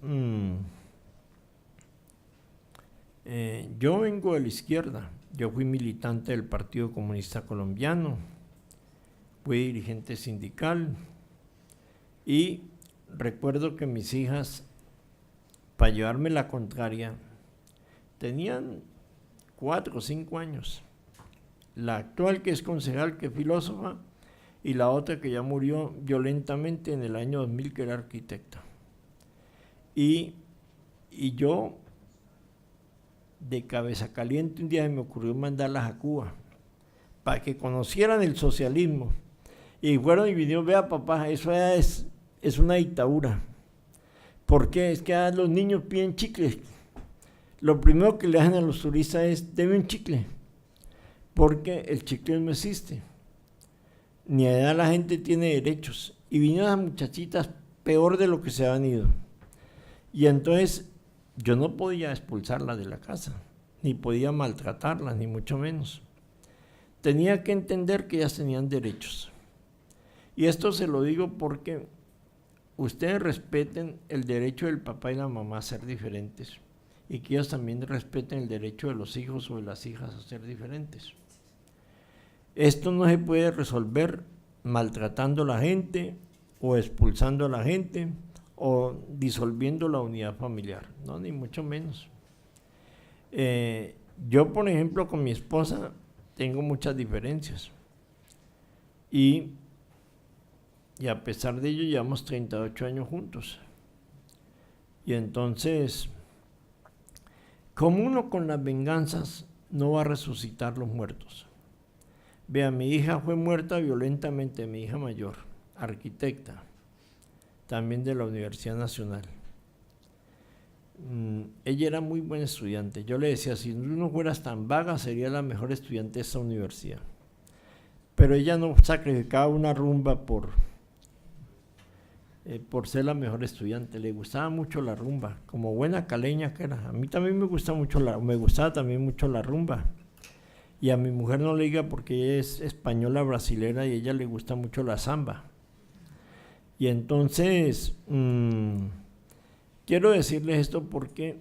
yo vengo de la izquierda. Yo fui militante del Partido Comunista Colombiano, fui dirigente sindical y recuerdo que mis hijas, para llevarme la contraria, tenían 4 o 5 años. La actual, que es concejal, que es filósofa, y la otra que ya murió violentamente en el año 2000, que era arquitecta. Y yo, de cabeza caliente, un día me ocurrió mandarlas a Cuba para que conocieran el socialismo. Y fueron y vinieron, vea papá, eso es una dictadura. ¿Por qué? Es que los niños piden chicles. Lo primero que le hacen a los turistas es, deme un chicle, porque el chicle no existe. Ni a edad la gente tiene derechos. Y vinieron las muchachitas peor de lo que se habían ido. Y entonces yo no podía expulsarlas de la casa, ni podía maltratarlas, ni mucho menos. Tenía que entender que ellas tenían derechos. Y esto se lo digo porque ustedes respeten el derecho del papá y la mamá a ser diferentes, y que ellos también respeten el derecho de los hijos o de las hijas a ser diferentes. Esto no se puede resolver maltratando a la gente o expulsando a la gente o disolviendo la unidad familiar, no, ni mucho menos. Yo, por ejemplo, con mi esposa tengo muchas diferencias y a pesar de ello llevamos 38 años juntos. Y entonces, como uno con las venganzas no va a resucitar los muertos. Vea, mi hija fue muerta violentamente, mi hija mayor, arquitecta, también de la Universidad Nacional. Ella era muy buena estudiante. Yo le decía, si no fueras tan vaga, sería la mejor estudiante de esta universidad. Pero ella no sacrificaba una rumba por ser la mejor estudiante. Le gustaba mucho la rumba, como buena caleña que era. A mí también me gustaba también mucho la rumba. Y a mi mujer no le diga porque ella es española brasilera y a ella le gusta mucho la samba. Y entonces, quiero decirles esto porque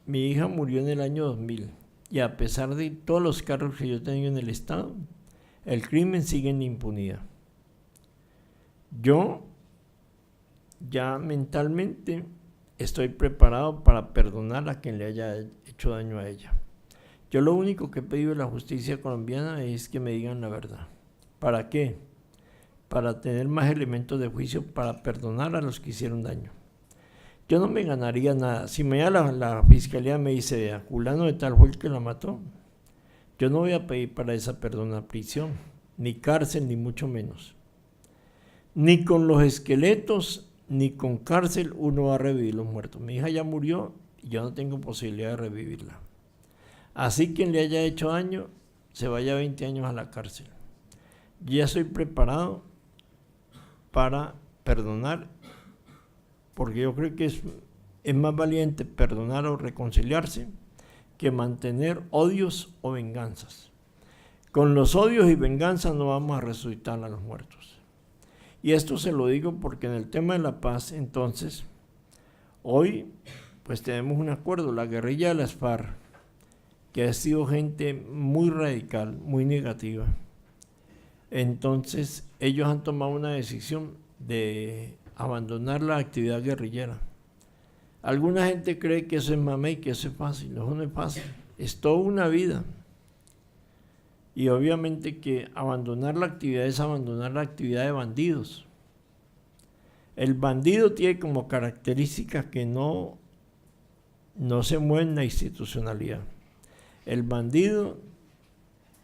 mi hija murió en el año 2000 y a pesar de todos los cargos que yo he tenido en el Estado, el crimen sigue en impunidad. Yo ya mentalmente estoy preparado para perdonar a quien le haya hecho daño a ella. Yo lo único que he pedido de la justicia colombiana es que me digan la verdad. ¿Para qué? Para tener más elementos de juicio para perdonar a los que hicieron daño. yo no me ganaría nada. Si mañana la fiscalía me dice, vea, fulano de tal fue el que la mató, yo no voy a pedir para esa persona prisión, ni cárcel, ni mucho menos. Ni con los esqueletos, ni con cárcel uno va a revivir los muertos. Mi hija ya murió y yo no tengo posibilidad de revivirla. Así quien le haya hecho daño, se vaya 20 años a la cárcel. Yo ya soy preparado para perdonar, porque yo creo que es más valiente perdonar o reconciliarse que mantener odios o venganzas. Con los odios y venganzas no vamos a resucitar a los muertos. Y esto se lo digo porque en el tema de la paz, entonces, hoy pues tenemos un acuerdo. La guerrilla de las FARC, que ha sido gente muy radical, muy negativa, entonces ellos han tomado una decisión de abandonar la actividad guerrillera. Alguna gente cree que eso es mamey y que eso es fácil. No es fácil, es toda una vida. Y obviamente que abandonar la actividad es abandonar la actividad de bandidos. El bandido tiene como característica que no se mueve en la institucionalidad. El bandido,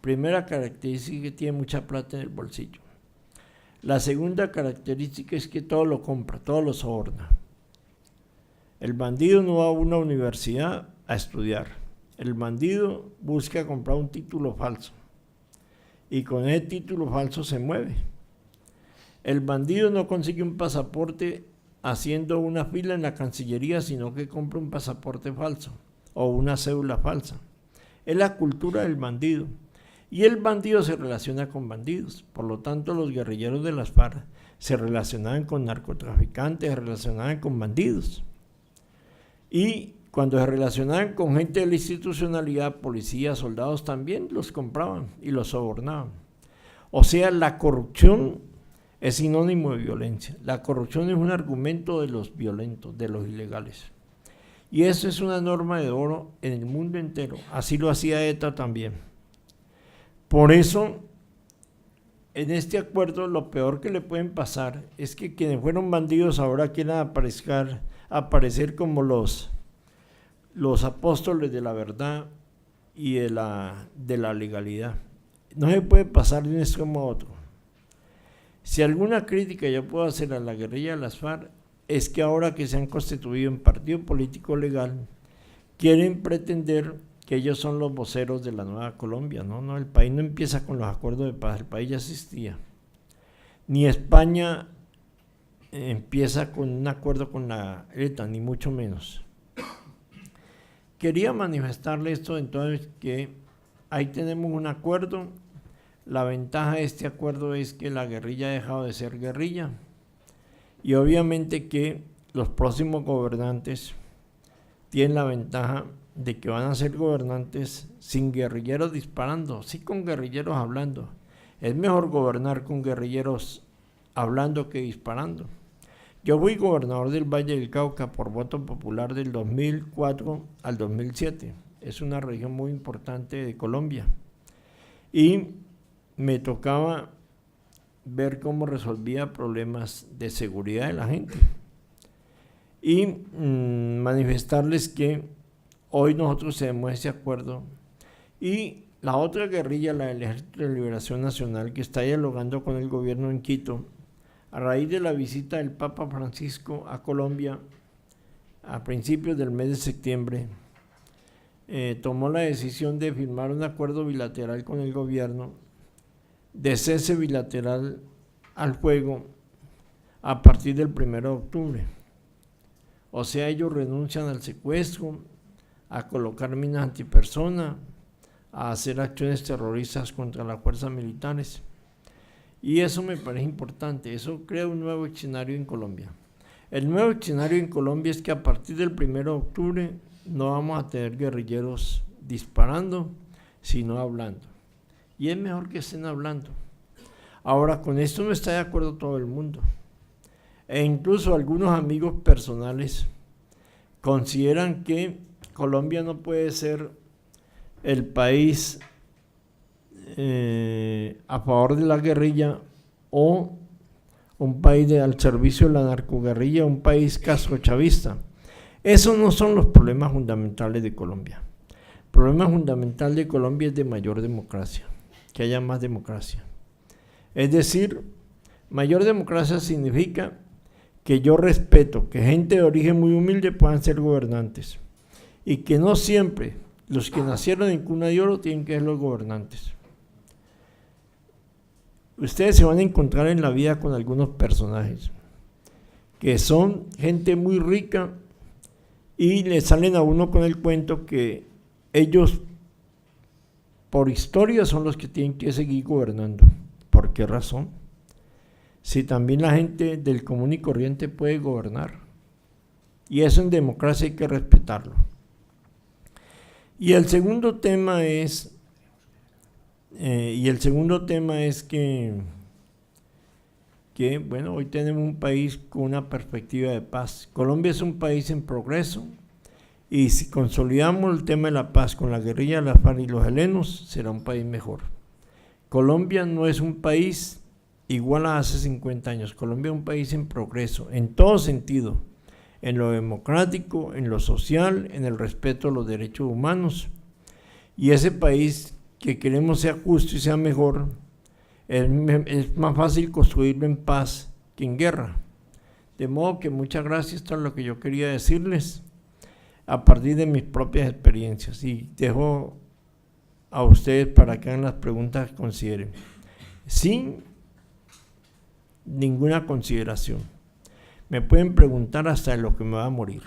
primera característica, que tiene mucha plata en el bolsillo. La segunda característica es que todo lo compra, todo lo soborna. El bandido no va a una universidad a estudiar. El bandido busca comprar un título falso. Y con ese título falso se mueve. El bandido no consigue un pasaporte haciendo una fila en la Cancillería, sino que compra un pasaporte falso o una cédula falsa. Es la cultura del bandido. Y el bandido se relaciona con bandidos. Por lo tanto, los guerrilleros de las FARC se relacionaban con narcotraficantes, se relacionaban con bandidos. Y cuando se relacionaban con gente de la institucionalidad, policías, soldados, también los compraban y los sobornaban. O sea, la corrupción es sinónimo de violencia. La corrupción es un argumento de los violentos, de los ilegales. Y eso es una norma de oro en el mundo entero. Así lo hacía ETA también. Por eso, en este acuerdo, lo peor que le pueden pasar es que quienes fueron bandidos ahora quieran aparecer como los apóstoles de la verdad y de la legalidad. No se puede pasar de un extremo a otro. Si alguna crítica yo puedo hacer a la guerrilla de las FARC, es que ahora que se han constituido en partido político legal, quieren pretender que ellos son los voceros de la nueva Colombia. No, el país no empieza con los acuerdos de paz, el país ya existía. Ni España empieza con un acuerdo con la ETA, ni mucho menos. Quería manifestarle esto entonces, que ahí tenemos un acuerdo. La ventaja de este acuerdo es que la guerrilla ha dejado de ser guerrilla y obviamente que los próximos gobernantes tienen la ventaja de que van a ser gobernantes sin guerrilleros disparando, sí con guerrilleros hablando. Es mejor gobernar con guerrilleros hablando que disparando. Yo fui gobernador del Valle del Cauca por voto popular del 2004 al 2007. Es una región muy importante de Colombia. Y me tocaba ver cómo resolvía problemas de seguridad de la gente. Y manifestarles que hoy nosotros tenemos ese acuerdo. Y la otra guerrilla, la del Ejército de Liberación Nacional, que está dialogando con el gobierno en Quito, a raíz de la visita del Papa Francisco a Colombia a principios del mes de septiembre, tomó la decisión de firmar un acuerdo bilateral con el gobierno de cese bilateral al fuego a partir del 1 de octubre. O sea, ellos renuncian al secuestro, a colocar minas antipersona, a hacer acciones terroristas contra las fuerzas militares. Y eso me parece importante, eso crea un nuevo escenario en Colombia. El nuevo escenario en Colombia es que a partir del 1 de octubre no vamos a tener guerrilleros disparando, sino hablando. Y es mejor que estén hablando. Ahora, con esto no está de acuerdo todo el mundo. E incluso algunos amigos personales consideran que Colombia no puede ser el país a favor de la guerrilla o un país al servicio de la narcoguerrilla, un país castrochavista. Esos no son los problemas fundamentales de Colombia. El problema fundamental de Colombia es de mayor democracia, que haya más democracia. Es decir, mayor democracia significa que yo respeto que gente de origen muy humilde puedan ser gobernantes y que no siempre los que nacieron en cuna de oro tienen que ser los gobernantes. Ustedes se van a encontrar en la vida con algunos personajes que son gente muy rica y le salen a uno con el cuento que ellos por historia son los que tienen que seguir gobernando. ¿Por qué razón? Si también la gente del común y corriente puede gobernar. Y eso en democracia hay que respetarlo. Y el segundo tema es que bueno, hoy tenemos un país con una perspectiva de paz. Colombia es un país en progreso y si consolidamos el tema de la paz con la guerrilla de las FARC y los helenos, será un país mejor. Colombia no es un país igual a hace 50 años. Colombia es un país en progreso, en todo sentido, en lo democrático, en lo social, en el respeto a los derechos humanos. Y ese país que queremos sea justo y sea mejor, es más fácil construirlo en paz que en guerra. De modo que muchas gracias, esto es lo que yo quería decirles a partir de mis propias experiencias. Y dejo a ustedes para que hagan las preguntas que consideren, sin ninguna consideración. Me pueden preguntar hasta de lo que me va a morir.